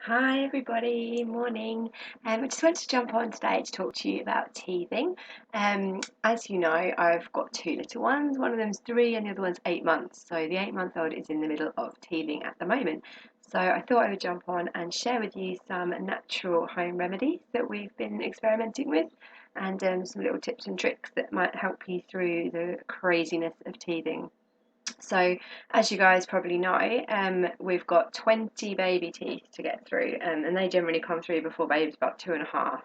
Hi everybody, morning. I just wanted to jump on today to talk to you about teething. As you know, I've got two little ones. One of them's 3 and the other one's 8 months. So the 8-month-old is in the middle of teething at the moment. So I thought I would jump on and share with you some natural home remedies that we've been experimenting with and some little tips and tricks that might help you through the craziness of teething. So, as you guys probably know, we've got 20 baby teeth to get through, and they generally come through before baby's about 2.5. So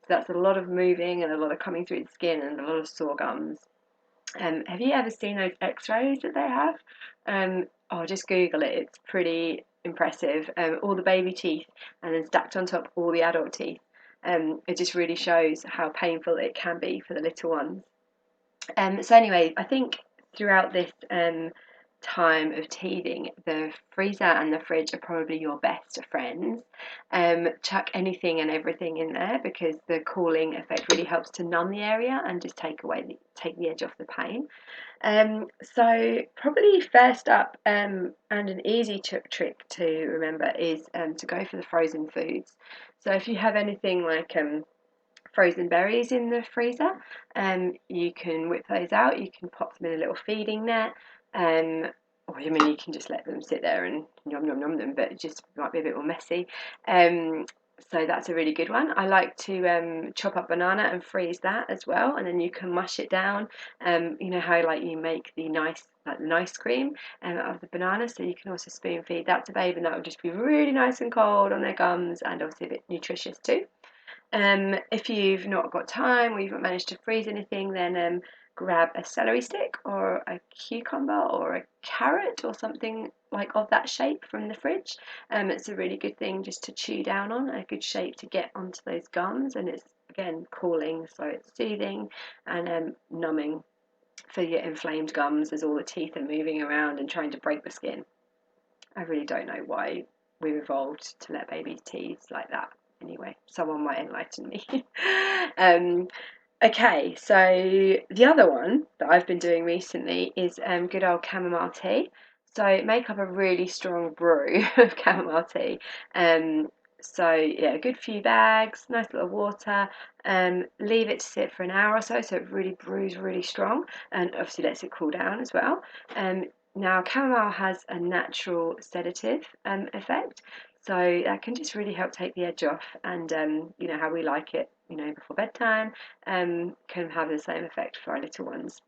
that's a lot of moving and a lot of coming through the skin and a lot of sore gums. Have you ever seen those X-rays that they have? Just Google it. It's pretty impressive. All the baby teeth and then stacked on top all the adult teeth. It just really shows how painful it can be for the little ones. So anyway, I think throughout this time of teething, the freezer and the fridge are probably your best friends. Chuck anything and everything in there because the cooling effect really helps to numb the area and just take the edge off the pain. So probably first up, and an easy trick to remember is to go for the frozen foods. So if you have anything like frozen berries in the freezer. You can whip those out. You can pop them in a little feeding net. Or I mean, you can just let them sit there and yum yum yum them, but it just might be a bit more messy. So that's a really good one. I like to chop up banana and freeze that as well, and then you can mush it down. You know how like you make the nice cream out of the banana, so you can also spoon feed that to baby, and that will just be really nice and cold on their gums, and obviously a bit nutritious too. If you've not got time or you've not managed to freeze anything, then grab a celery stick or a cucumber or a carrot or something like of that shape from the fridge. It's a really good thing just to chew down on, a good shape to get onto those gums, and it's again cooling, so it's soothing and numbing for your inflamed gums as all the teeth are moving around and trying to break the skin. I really don't know why we evolved to let babies tease like that. Anyway, someone might enlighten me. um, okay, so the other one that I've been doing recently is good old chamomile tea. So make up a really strong brew of chamomile tea. So yeah, a good few bags, nice little water. Leave it to sit for an hour or so it really brews really strong, and obviously lets it cool down as well. Now, chamomile has a natural sedative effect, so that can just really help take the edge off. And you know how we like it, before bedtime, can have the same effect for our little ones.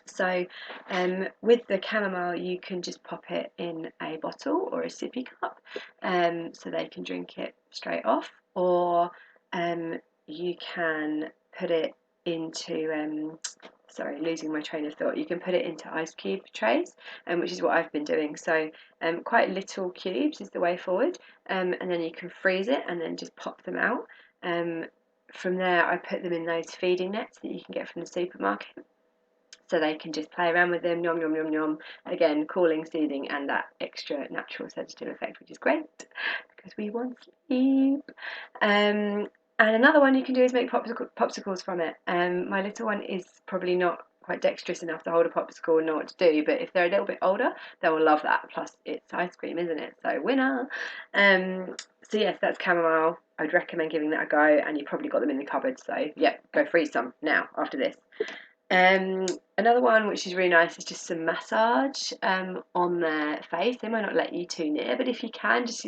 So, with the chamomile, you can just pop it in a bottle or a sippy cup, so they can drink it straight off, or you can put it into sorry, losing my train of thought. You can put it into ice cube trays, which is what I've been doing. So, quite little cubes is the way forward, and then you can freeze it and then just pop them out. Um, from there, I put them in those feeding nets that you can get from the supermarket, so they can just play around with them, yum yum yum yum. Again, cooling, soothing, and that extra natural sedative effect, which is great because we want sleep. And another one you can do is make popsicles from it. My little one is probably not quite dexterous enough to hold a popsicle and know what to do, but if they're a little bit older, they will love that. Plus, it's ice cream, isn't it? So, winner. So, yes, that's chamomile. I'd recommend giving that a go, and you've probably got them in the cupboard. So, yeah, go freeze some now after this. Um, Another one which is really nice is just some massage on their face. They might not let you too near, but if you can, just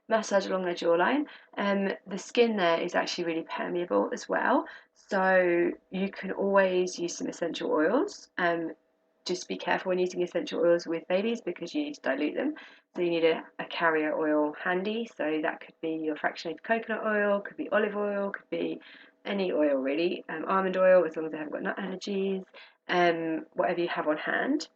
massage along their jawline. The skin there is actually really permeable as well, so you can always use some essential oils. Just be careful when using essential oils with babies because you need to dilute them. So you need a carrier oil handy. So that could be your fractionated coconut oil, could be olive oil, could be any oil really. Almond oil, as long as they haven't got nut allergies. Whatever you have on hand.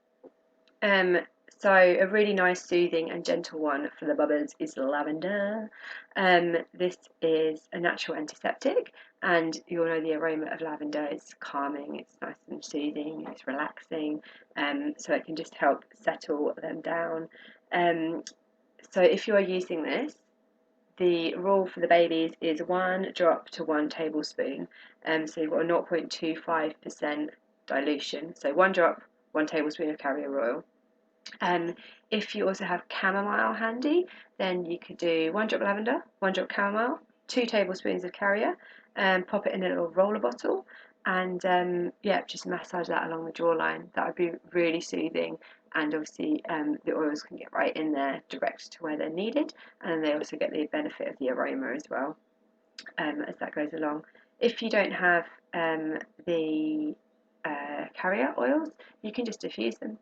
Um, so a really nice, soothing and gentle one for the bubbers is lavender. This is a natural antiseptic, and you'll know the aroma of lavender. It's calming, it's nice and soothing, it's relaxing, so it can just help settle them down. So if you are using this, the rule for the babies is 1 drop to 1 tablespoon. So you've got a 0.25% dilution. So 1 drop, 1 tablespoon of carrier oil. If you also have chamomile handy, then you could do 1 drop lavender, 1 drop chamomile, 2 tablespoons of carrier, pop it in a little roller bottle, and yeah, just massage that along the jawline. That would be really soothing, and obviously the oils can get right in there, direct to where they're needed, and they also get the benefit of the aroma as well as that goes along. If you don't have the carrier oils, you can just diffuse them.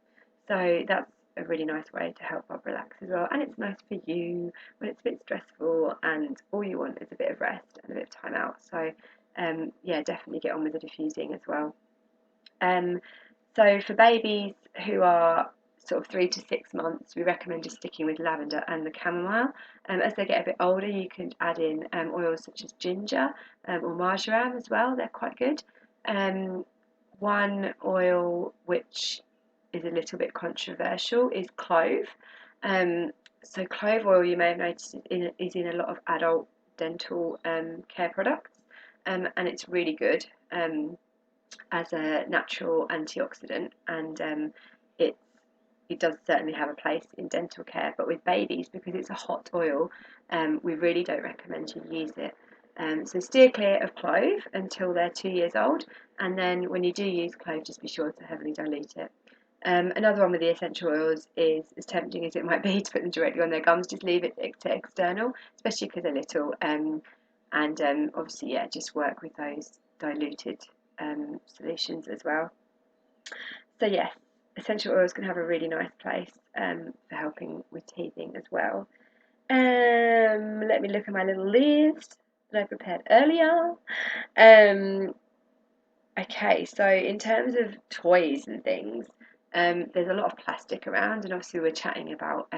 So that's a really nice way to help Bob relax as well. And it's nice for you when it's a bit stressful and all you want is a bit of rest and a bit of time out. So yeah, definitely get on with the diffusing as well. So for babies who are sort of 3 to 6 months, we recommend just sticking with lavender and the chamomile. As they get a bit older, you can add in oils such as ginger or marjoram as well. They're quite good. One oil which is a little bit controversial is clove. So clove oil, you may have noticed, is in a lot of adult dental care products, and it's really good as a natural antioxidant, and it does certainly have a place in dental care. But with babies, because it's a hot oil, we really don't recommend you use it. So steer clear of clove until they're 2 years old, and then when you do use clove, just be sure to heavily dilute it. Another one with the essential oils is, as tempting as it might be to put them directly on their gums, just leave it to external, especially because they're little. And obviously, yeah, just work with those diluted solutions as well. So yes, essential oils can have a really nice place for helping with teething as well. Let me look at my little list that I prepared earlier. Okay, so in terms of toys and things, there's a lot of plastic around, and obviously we're chatting about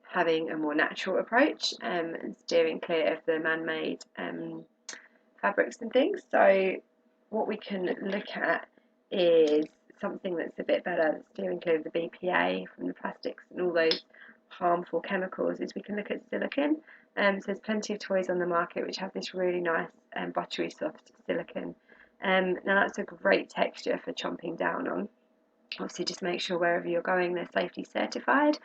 having a more natural approach and steering clear of the man-made fabrics and things. So what we can look at is something that's a bit better, steering clear of the BPA from the plastics and all those harmful chemicals, is we can look at silicone. So there's plenty of toys on the market which have this really nice buttery soft silicone. Now that's a great texture for chomping down on. Obviously just make sure wherever you're going they're safety certified.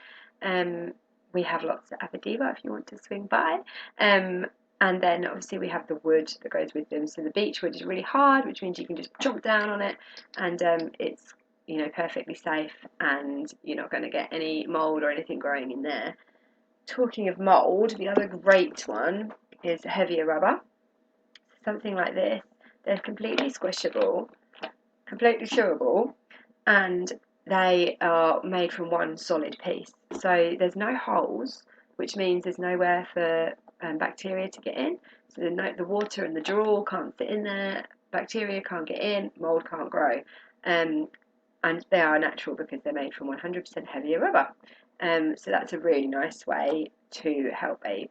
We have lots at Abadiva if you want to swing by. And then obviously we have the wood that goes with them. So the beech wood is really hard, which means you can just chomp down on it, and it's perfectly safe, and you're not going to get any mould or anything growing in there. Talking of mould, the other great one is heavier rubber. Something like this. They're completely squishable, completely chewable, and they are made from one solid piece. So there's no holes, which means there's nowhere for bacteria to get in. So the water and the drool can't fit in there, bacteria can't get in, mould can't grow. And they are natural because they're made from 100% heavier rubber. So that's a really nice way to help Abe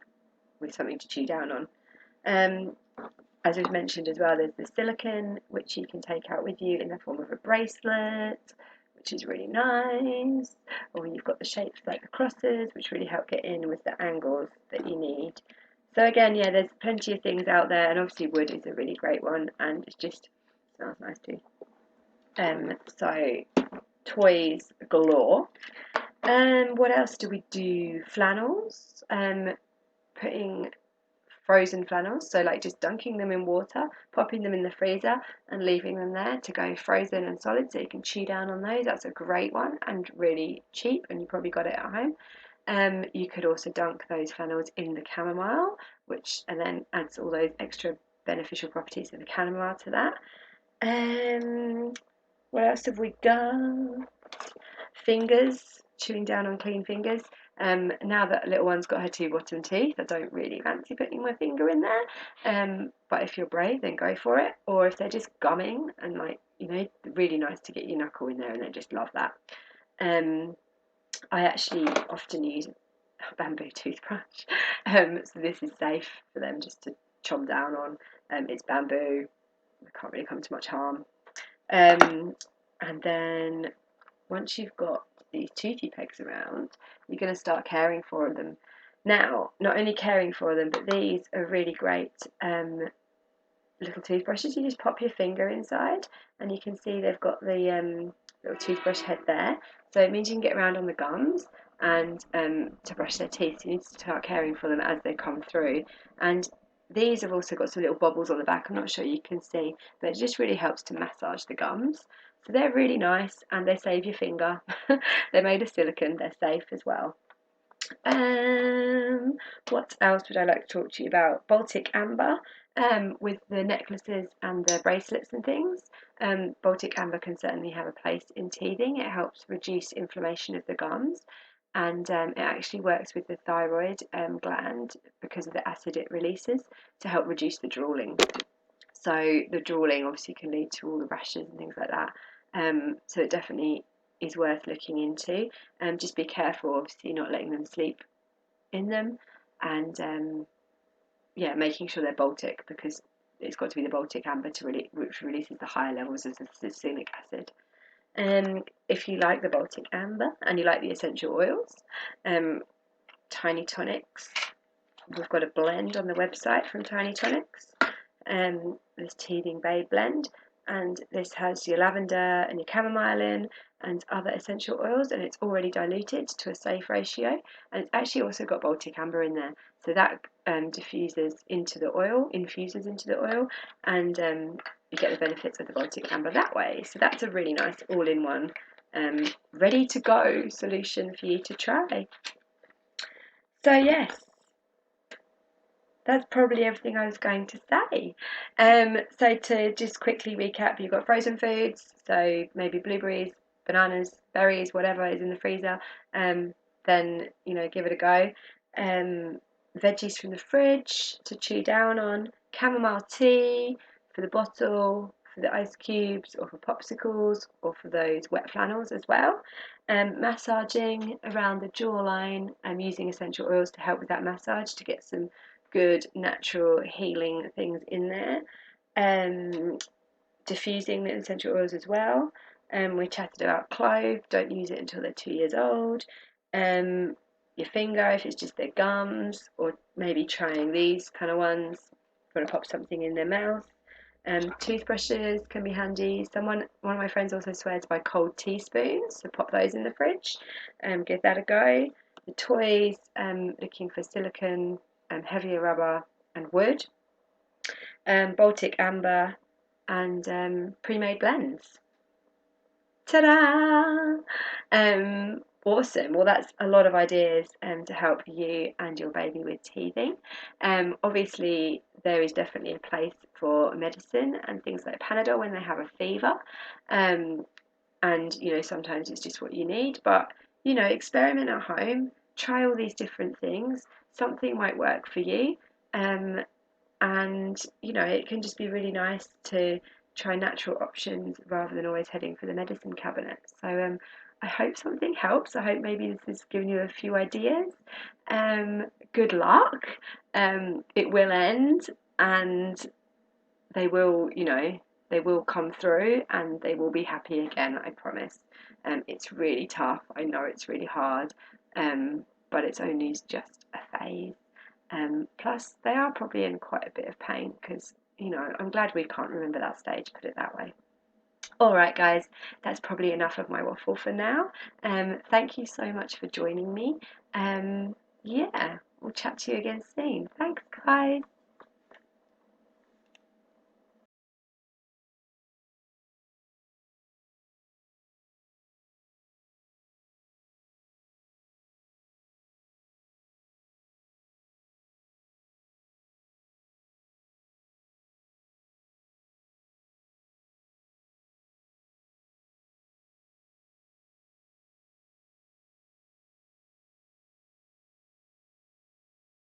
with something to chew down on. As we've mentioned as well, there's the silicone, which you can take out with you in the form of a bracelet, which is really nice. Or you've got the shapes like the crosses, which really help get in with the angles that you need. So again, yeah, there's plenty of things out there, and obviously wood is a really great one, and it just smells nice too. So toys galore. What else do we do? Flannels. Putting frozen flannels, so like just dunking them in water, popping them in the freezer and leaving them there to go frozen and solid so you can chew down on those. That's a great one and really cheap, and you probably got it at home. You could also dunk those flannels in the chamomile, which and then adds all those extra beneficial properties of the chamomile to that. What else have we got? Fingers, chewing down on clean fingers. Now that little one's got her 2 bottom teeth, I don't really fancy putting my finger in there. But if you're brave, then go for it. Or if they're just gumming and really nice to get your knuckle in there, and they just love that. I actually often use a bamboo toothbrush, so this is safe for them just to chomp down on. It's bamboo; it can't really come to much harm. And then once you've got these toothy pegs around, you're going to start caring for them. Now, not only caring for them, but these are really great little toothbrushes. You just pop your finger inside, and you can see they've got the little toothbrush head there. So it means you can get around on the gums and to brush their teeth. So you need to start caring for them as they come through. And these have also got some little bobbles on the back. I'm not sure you can see, but it just really helps to massage the gums. So they're really nice and they save your finger. They're made of silicone, they're safe as well. What else would I like to talk to you about? Baltic amber, with the necklaces and the bracelets and things. Baltic amber can certainly have a place in teething. It helps reduce inflammation of the gums, and it actually works with the thyroid gland because of the acid it releases to help reduce the drooling. So the drooling obviously can lead to all the rashes and things like that. So it definitely is worth looking into. Just be careful, obviously, not letting them sleep in them, and yeah, making sure they're Baltic, because it's got to be the Baltic amber which releases the higher levels of the succinic acid. If you like the Baltic amber and you like the essential oils, Tiny Tonics. We've got a blend on the website from Tiny Tonics. This Teething Babe blend, and this has your lavender and your chamomile in and other essential oils, and it's already diluted to a safe ratio, and it's actually also got Baltic amber in there, so that infuses into the oil, and you get the benefits of the Baltic amber that way. So that's a really nice all-in-one, ready to go solution for you to try. So yes, that's probably everything I was going to say. So to just quickly recap, you've got frozen foods, so maybe blueberries, bananas, berries, whatever is in the freezer. Then give it a go. Veggies from the fridge to chew down on. Chamomile tea for the bottle, for the ice cubes, or for popsicles, or for those wet flannels as well. Massaging around the jawline. Using essential oils to help with that massage to get some good natural healing things in there. Diffusing the essential oils as well. We chatted about clove, don't use it until they're 2 years old. Your finger, if it's just their gums, or maybe trying these kind of ones, want to pop something in their mouth. Toothbrushes can be handy. One of my friends also swears by cold teaspoons, so pop those in the fridge. Give that a go. The toys, looking for silicone, heavier rubber and wood, Baltic amber, and pre-made blends. Ta-da! Awesome. Well, that's a lot of ideas to help you and your baby with teething. Obviously, there is definitely a place for medicine and things like Panadol when they have a fever. And sometimes it's just what you need. But experiment at home. Try all these different things. Something might work for you. And it can just be really nice to try natural options rather than always heading for the medicine cabinet. So I hope something helps. I hope maybe this has given you a few ideas. Good luck. It will end, and they will come through, and they will be happy again, I promise. It's really tough. I know it's really hard, but it's only just a phase. Plus, they are probably in quite a bit of pain because, I'm glad we can't remember that stage, put it that way. All right, guys, that's probably enough of my waffle for now. Thank you so much for joining me. Yeah, we'll chat to you again soon. Thanks, guys.